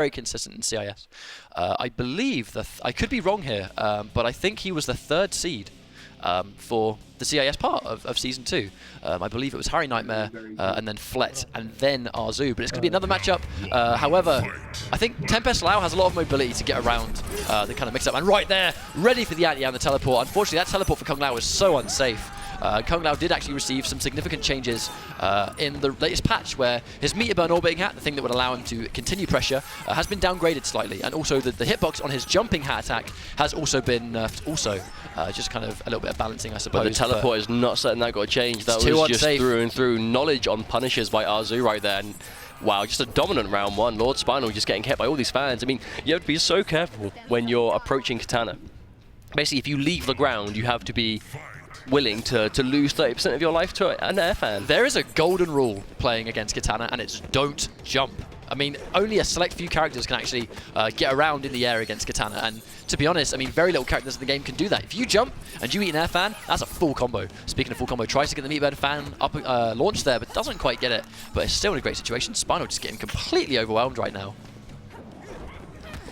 very consistent in CIS. I believe that, I could be wrong here, but I think he was the 3rd seed for the CIS part of Season 2. I believe it was Harry Nightmare, and then Flet, and then Arzu. But it's going to be another matchup. However, I think Tempest Lau has a lot of mobility to get around the kind of mix-up. And right there, ready for the anti and the teleport. Unfortunately, that teleport for Kung Lao is so unsafe. Kung Lao did actually receive some significant changes in the latest patch, where his meter burn orbiting hat, the thing that would allow him to continue pressure, has been downgraded slightly, and also the hitbox on his jumping hat attack has also been nerfed also. Just kind of a little bit of balancing, I suppose. But the teleport is not something that got changed. That was just through and through knowledge on punishes by Arzu right there. And wow, just a dominant round 1. Lordspinal just getting hit by all these fans. I mean, you have to be so careful when you're approaching Katana. Basically, if you leave the ground, you have to be willing to lose 30% of your life to an air fan. There is a golden rule playing against Katana, and it's don't jump. I mean, only a select few characters can actually get around in the air against Katana, and to be honest, I mean, very little characters in the game can do that. If you jump and you eat an air fan, that's a full combo. Speaking of full combo, tries to get the meat burn fan up launch there, but doesn't quite get it. But it's still in a great situation. Spinal just getting completely overwhelmed right now.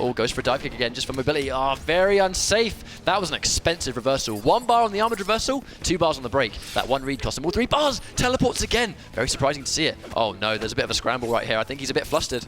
Oh, goes for a dive kick again, just for mobility. Oh, very unsafe. That was an expensive reversal. 1 bar on the armored reversal, 2 bars on the break. That 1 read cost him all 3 bars. Teleports again. Very surprising to see it. Oh no, there's a bit of a scramble right here. I think he's a bit flustered.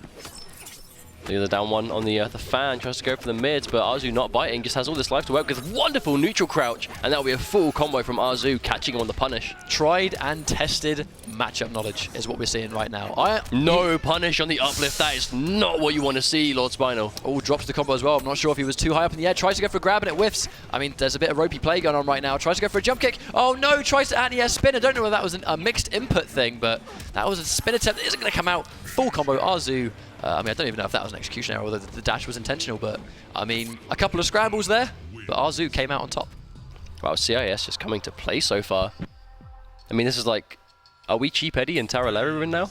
The other down 1 on the fan, tries to go for the mids, but Arzu not biting, just has all this life to work with. Wonderful neutral crouch, and that'll be a full combo from Arzu, catching him on the punish. Tried and tested matchup knowledge is what we're seeing right now. No punish on the uplift, that is not what you want to see, Lordspinal. Oh, drops the combo as well. I'm not sure if he was too high up in the air. Tries to go for a grab and it whiffs. I mean, there's a bit of ropey play going on right now. Tries to go for a jump kick. Oh no, tries to anti-air spin. I don't know whether that was a mixed input thing, but that was a spin attempt. It isn't going to come out. Full combo, Arzu. I mean, I don't even know if that was an execution error or whether the dash was intentional, but I mean, a couple of scrambles there, but Arzu came out on top. Wow, CIS just coming to play so far. I mean, this is like, are we Cheap Eddie and Taralera in now?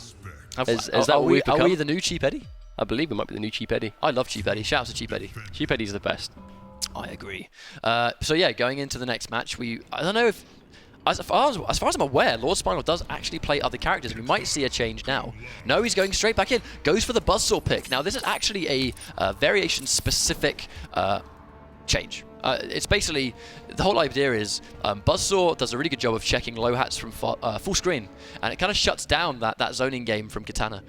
Is that what we've become? Are we the new Cheap Eddie? I believe we might be the new Cheap Eddie. I love Cheap Eddie. Shout out to Cheap Eddie. Cheap Eddie's the best. I agree. So yeah, going into the next match, I don't know if, as far as I'm aware, Lordspinal does actually play other characters. We might see a change now. No, he's going straight back in. Goes for the buzzsaw pick. Now, this is actually a variation-specific change. It's basically, the whole idea is Buzzsaw does a really good job of checking low hats from full screen, and it kind of shuts down that zoning game from Katana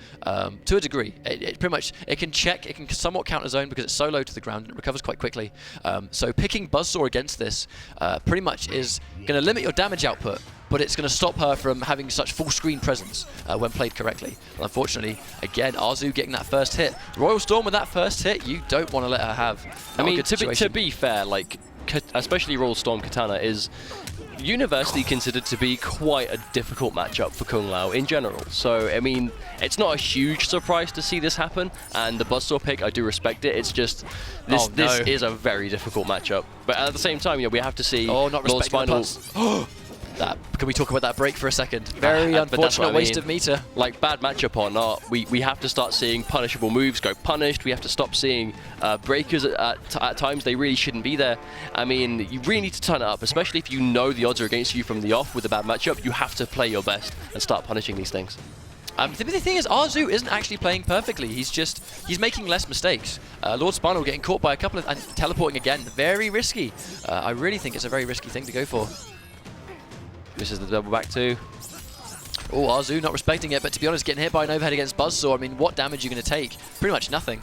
to a degree. It pretty much, it can somewhat counter zone because it's so low to the ground and it recovers quite quickly. So picking Buzzsaw against this pretty much is going to limit your damage output, but it's going to stop her from having such full screen presence when played correctly. Well, unfortunately, again, Arzu getting that first hit. Royal Storm with that first hit, you don't want to let her have. I mean, to be fair, like, especially Royal Storm Katana is universally considered to be quite a difficult matchup for Kung Lao in general. So, I mean, it's not a huge surprise to see this happen, and the Buzzsaw pick, I do respect it. It's just, this is a very difficult matchup. But at the same time, you know, we have to see Lordspinal. Can we talk about that break for a second? Very unfortunate waste of meter. Like, bad matchup or not, we have to start seeing punishable moves go punished. We have to stop seeing breakers at times. They really shouldn't be there. I mean, you really need to turn it up, especially if you know the odds are against you from the off with a bad matchup. You have to play your best and start punishing these things. The thing is, Arzu isn't actually playing perfectly. He's making less mistakes. Lordspinal getting caught by a couple of, and teleporting again. Very risky. I really think it's a very risky thing to go for. This is the double back two. Oh, Arzu not respecting it, but to be honest, getting hit by an overhead against Buzzsaw, I mean, what damage are you going to take? Pretty much nothing.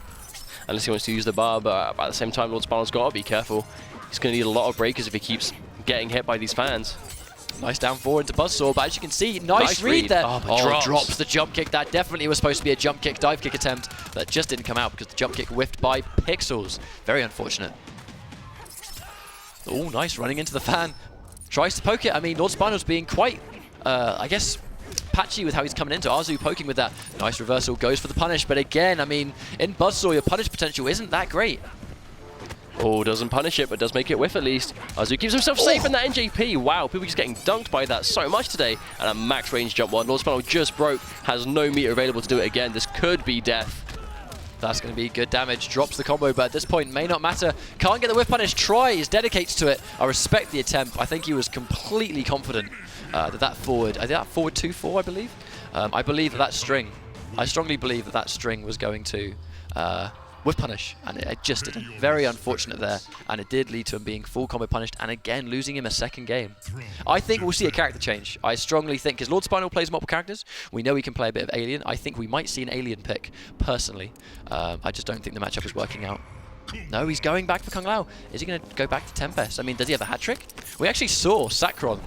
Unless he wants to use the bar, but at the same time, Lordspinal's got to be careful. He's going to need a lot of breakers if he keeps getting hit by these fans. Nice down forward into Buzzsaw, but as you can see, nice read there. Oh, drops the jump kick. That definitely was supposed to be a jump kick, dive kick attempt. That just didn't come out because the jump kick whiffed by pixels. Very unfortunate. Oh, nice, running into the fan. Tries to poke it. I mean, Lordspinal's being quite, I guess, patchy with how he's coming into. Arzu poking with that. Nice reversal, goes for the punish. But again, I mean, in Buzzsaw, your punish potential isn't that great. Oh, doesn't punish it, but does make it whiff at least. Arzu keeps himself safe in that NJP. Wow, people just getting dunked by that so much today. And a max range jump one. Lordspinal just broke, has no meter available to do it again. This could be death. That's going to be good damage. Drops the combo, but at this point, may not matter. Can't get the whiff punish. Tries, dedicates to it. I respect the attempt. I think he was completely confident that forward, I think that forward 2-4, I believe. I believe that string, I strongly believe that string was going to whiff punish, and it just didn't. Very unfortunate there, and it did lead to him being full combo punished, and again losing him a second game. I think we'll see a character change. I strongly think, because Lordspinal plays multiple characters, we know he can play a bit of Alien. I think we might see an Alien pick, personally. I just don't think the matchup is working out. No, he's going back for Kung Lao. Is he going to go back to Tempest? I mean, does he have a hat trick? We actually saw Sakron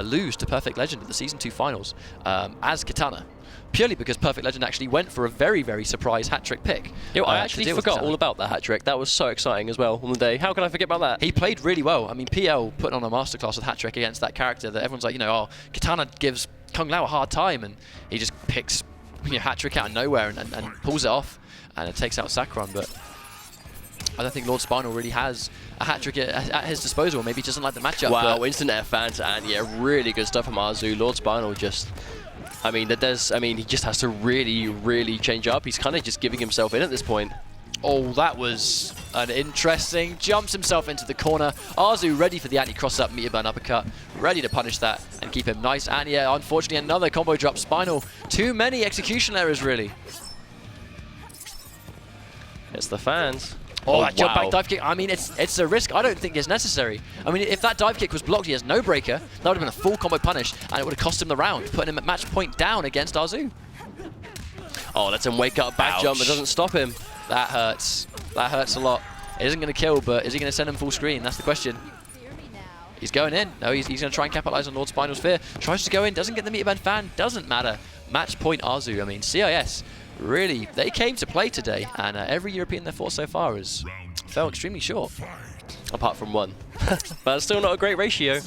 lose to Perfect Legend at the Season 2 finals as Katana, purely because Perfect Legend actually went for a very, very surprise hat trick pick. Yo, I actually forgot all about that hat trick. That was so exciting as well on the day. How can I forget about that? He played really well. I mean, PL put on a masterclass with hat trick against that character that everyone's like, you know, oh, Katana gives Kung Lao a hard time, and he just picks hat trick out of nowhere and pulls it off, and it takes out Sakron. But I don't think Lordspinal really has a hat trick at his disposal. Maybe he doesn't like the matchup. Wow, instant F fans, and yeah, really good stuff from Arzu. Lordspinal just, I mean, he just has to really, really change up. He's kind of just giving himself in at this point. Oh, that was an interesting. Jumps himself into the corner. Arzu ready for the anti-cross up, meter burn uppercut, ready to punish that and keep him nice. And yeah, unfortunately, another combo drop. Spinal. Too many execution errors, really. It's the fans. Oh, that jump back dive kick. I mean, it's a risk I don't think is necessary. I mean, if that dive kick was blocked, he has no breaker. That would have been a full combo punish, and it would have cost him the round, putting him at match point down against Arzu. Oh, lets him wake up, back jump, but doesn't stop him. That hurts. That hurts a lot. It isn't going to kill, but is he going to send him full screen? That's the question. He's going in. No, he's going to try and capitalize on Lordspinal's fear. Tries to go in, doesn't get the meter bend fan. Doesn't matter. Match point Arzu. I mean, CIS, really, they came to play today, and every European they've fought so far has fell extremely short. Apart from one. But still not a great ratio.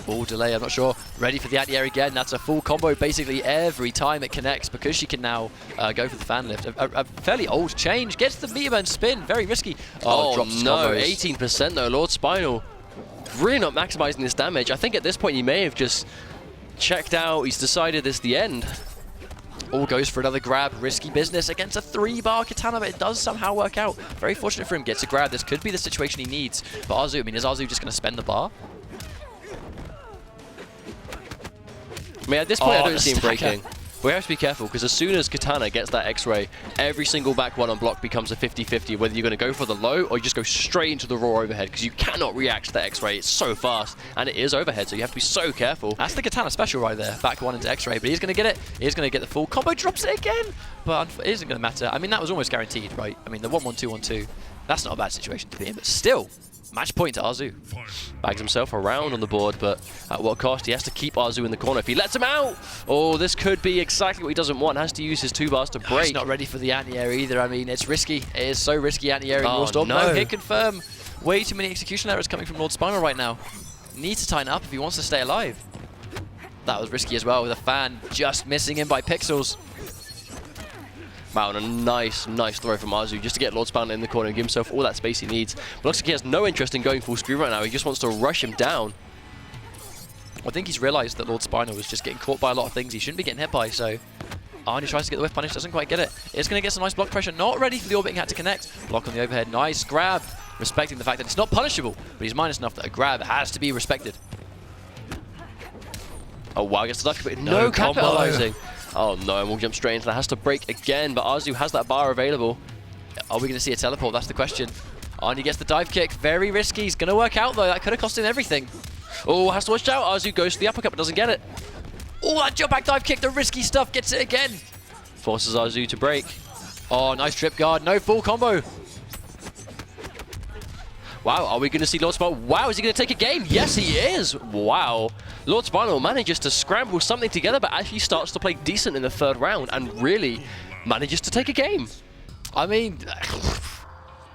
Full delay, I'm not sure. Ready for the anti-air again. That's a full combo basically every time it connects, because she can now go for the fan lift. A fairly old change. Gets the meter burn spin. Very risky. Oh, drops no. combos. 18% though. Lordspinal really not maximizing this damage. I think at this point he may have just checked out. He's decided it's the end. All goes for another grab. Risky business against a 3-bar Katana, but it does somehow work out. Very fortunate for him. Gets a grab. This could be the situation he needs. But Arzu, I mean, is Arzu just going to spend the bar? I mean, at this point, I don't see him breaking. We have to be careful, because as soon as Katana gets that X-ray, every single back one on block becomes a 50-50, whether you're going to go for the low or you just go straight into the raw overhead, because you cannot react to that X-ray. It's so fast, and it is overhead, so you have to be so careful. That's the Katana special right there. Back one into X-ray, but he's going to get it. He's going to get the full combo, drops it again, but it isn't going to matter. I mean, that was almost guaranteed, right? I mean, the 1-1-2-1-2, that's not a bad situation to be in, but still, match point to Arzu. Bags himself around on the board, but at what cost? He has to keep Arzu in the corner. If he lets him out, oh, this could be exactly what he doesn't want. Has to use his 2 bars to break. He's not ready for the anti-air either. I mean, it's risky. It is so risky anti-air in Oh, Storm. no. No hit confirm. Way too many execution errors coming from Lordspinal right now. Needs to tighten up if he wants to stay alive. That was risky as well, with a fan just missing him by pixels. Wow, and a nice throw from Arzu just to get Lordspinal in the corner and give himself all that space he needs. But looks like he has no interest in going full screen right now. He just wants to rush him down. I think he's realized that Lordspinal was just getting caught by a lot of things he shouldn't be getting hit by, so Arnie tries to get the whiff punish, doesn't quite get it. It's going to get some nice block pressure, not ready for the orbiting hat to connect. Block on the overhead, nice grab, respecting the fact that it's not punishable, but he's minus enough that a grab has to be respected. Oh wow, gets the duck, but no combo. capitalizing. Oh no, and we'll jump straight into that. Has to break again, but Arzu has that bar available. Are we going to see a teleport? That's the question. Arnie gets the dive kick, very risky. He's going to work out though, that could have cost him everything. Oh, has to watch out. Arzu goes for the uppercut, but doesn't get it. Oh, that jump back dive kick, the risky stuff, gets it again. Forces Arzu to break. Oh, nice trip guard, no full combo. Wow, are we going to see Lordspinal? Wow, is he going to take a game? Yes, he is. Wow. Lordspinal manages to scramble something together, but actually starts to play decent in the 3rd round and really manages to take a game. I mean,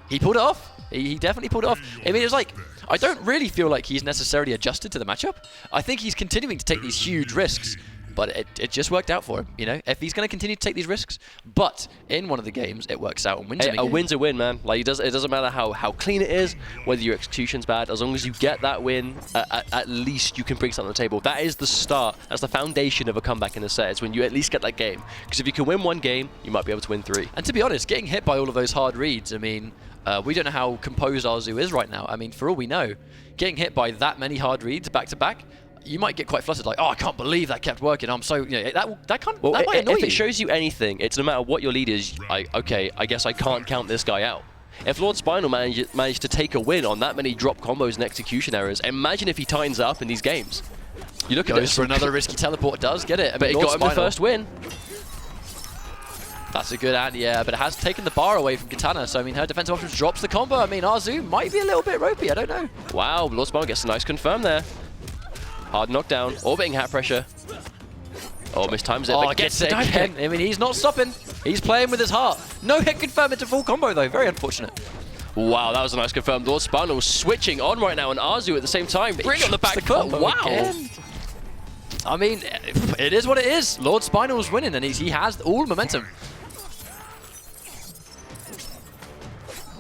he pulled it off. He definitely pulled it off. I mean, it's like, I don't really feel like he's necessarily adjusted to the matchup. I think he's continuing to take these huge risks, but it just worked out for him, you know? If he's going to continue to take these risks, but in one of the games, it works out and wins him A win's a win, man. Like, it doesn't matter how clean it is, whether your execution's bad, as long as you get that win, at least you can bring something to the table. That is the start. That's the foundation of a comeback in a set. It's when you at least get that game. Because if you can win 1 game, you might be able to win 3. And to be honest, getting hit by all of those hard reads, I mean, we don't know how composed Arzu is right now. I mean, for all we know, getting hit by that many hard reads back to back, you might get quite flustered, like, oh, I can't believe that kept working. I'm so, you know, that might annoy if you. it shows you anything, it's no matter what your lead is, okay, I guess I can't count this guy out. If Lordspinal managed to take a win on that many drop combos and execution errors, imagine if he tightens up in these games. You look at this. For another risky teleport, does get it. But it got him the first win. That's a good anti-air, but it has taken the bar away from Katana, so I mean her defensive options drops the combo. I mean Arzu might be a little bit ropey, I don't know. Wow, Lordspinal gets a nice confirm there. Hard knockdown, orbiting hat pressure. Oh, mistimes it, but gets it again. I mean, he's not stopping. He's playing with his heart. No hit confirm into full combo though, very unfortunate. Wow, that was a nice confirm. Lordspinal switching on right now, and Arzu at the same time. Bring on the back foot. Wow. Again. I mean, it is what it is. Lordspinal's winning, and he has all momentum.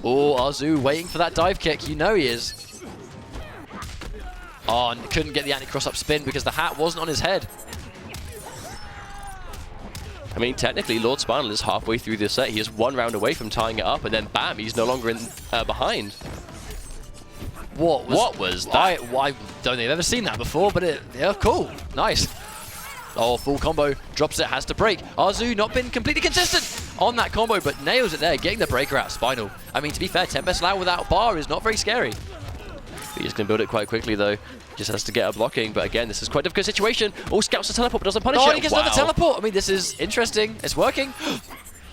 Oh, Arzu waiting for that dive kick. You know he is. Oh, and couldn't get the anti-cross up spin because the hat wasn't on his head. I mean, technically, Lordspinal is halfway through this set. He is one round away from tying it up, and then bam, he's no longer behind. What was that? I don't think I've ever seen that before, but yeah, cool. Nice. Oh, full combo. Drops it, has to break. Arzu not been completely consistent on that combo, but nails it there, getting the breaker out of Spinal. I mean, to be fair, Tempest Lao without bar is not very scary. He's just going to build it quite quickly, though. Just has to get a blocking, but again, this is quite a difficult situation. Oh, scouts the teleport, but doesn't punish it. He gets another teleport. I mean, this is interesting. It's working.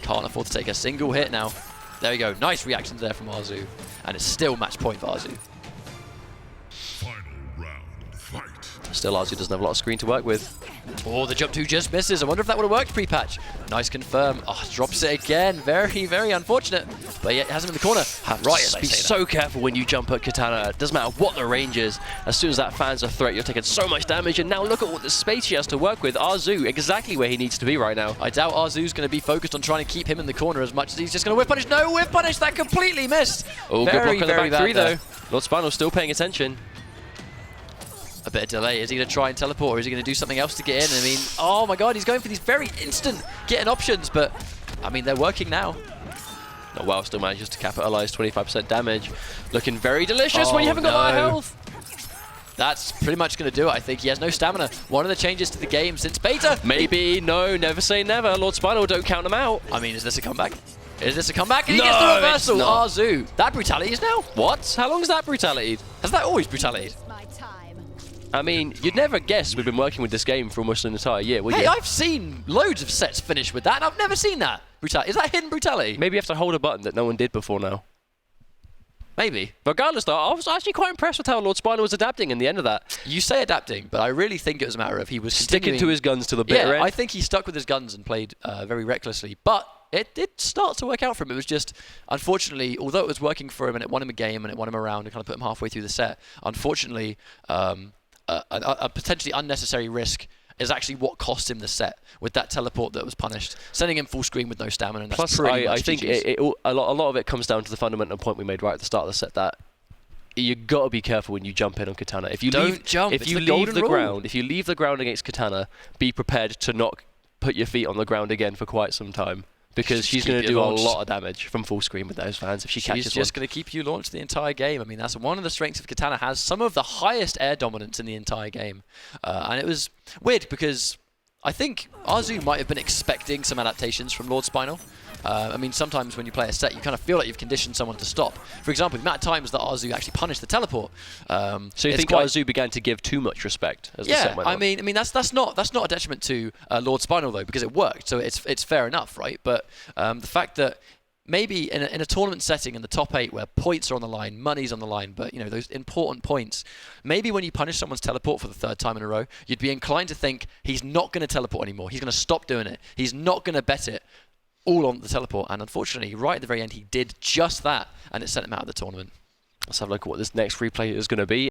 Can't afford to take a single hit now. There we go. Nice reactions there from Arzu. And it's still match point for Arzu. Final round, fight. Still, Arzu doesn't have a lot of screen to work with. Oh, the jump 2 just misses. I wonder if that would have worked pre-patch. Nice confirm. Oh, drops it again. Very, very unfortunate. But yeah, it has him in the corner. Be so careful when you jump at Katana. It doesn't matter what the range is. As soon as that fan's a threat, you're taking so much damage. And now look at all the space she has to work with. Arzu, exactly where he needs to be right now. I doubt Arzu's going to be focused on trying to keep him in the corner as much as he's just going to whip punish. No, whip punish. That completely missed. Oh, good block on the back three, though. Lordspinal still paying attention. A bit of delay. Is he going to try and teleport, or is he going to do something else to get in? I mean, oh my god, he's going for these very instant getting options, but I mean, they're working now. Oh, wow, still manages to capitalize 25% damage. Looking very delicious when you haven't got a lot of health. That's pretty much going to do it, I think. He has no stamina. One of the changes to the game since beta. Maybe, no, never say never. Lordspinal, don't count him out. I mean, is this a comeback? Is this a comeback? And he gets the reversal. Arzu. That brutality is now. What? How long is that brutality? Has that always brutality? I mean, you'd never guess we've been working with this game for almost an entire year, would you? Hey, I've seen loads of sets finish with that, and I've never seen that. Brutality. Is that hidden brutality? Maybe you have to hold a button that no one did before now. Maybe. Regardless, though, I was actually quite impressed with how Lordspinal was adapting in the end of that. You say adapting, but I really think it was a matter of he was sticking to his guns to the bitter end. I think he stuck with his guns and played very recklessly, but it did start to work out for him. It was just, unfortunately, although it was working for him and it won him a game and it won him a round and kind of put him halfway through the set, unfortunately, a potentially unnecessary risk is actually what cost him the set with that teleport that was punished, sending him full screen with no stamina. And that's plus, I think a lot of it comes down to the fundamental point we made right at the start of the set, that you got to be careful when you jump in on Katana. If you leave the ground against Katana, be prepared to not put your feet on the ground again for quite some time. Because she's going to do a lot of damage from full screen with those fans if she catches one. She's just going to keep you launched the entire game. I mean, that's one of the strengths of Katana. Has some of the highest air dominance in the entire game. And it was weird because I think Arzu might have been expecting some adaptations from Lordspinal. I mean, sometimes when you play a set, you kind of feel like you've conditioned someone to stop. For example, the amount of times that Arzu actually punished the teleport. So you think Arzu began to give too much respect as the set went on? I mean that's not a detriment to Lordspinal though, because it worked. So it's fair enough, right? But the fact that maybe in a tournament setting in the top 8 where points are on the line, money's on the line, but you know those important points, maybe when you punish someone's teleport for the 3rd time in a row, you'd be inclined to think he's not going to teleport anymore. He's going to stop doing it. He's not going to bet it all on the teleport, and unfortunately, right at the very end, he did just that, and it sent him out of the tournament. Let's have a look at what this next replay is going to be.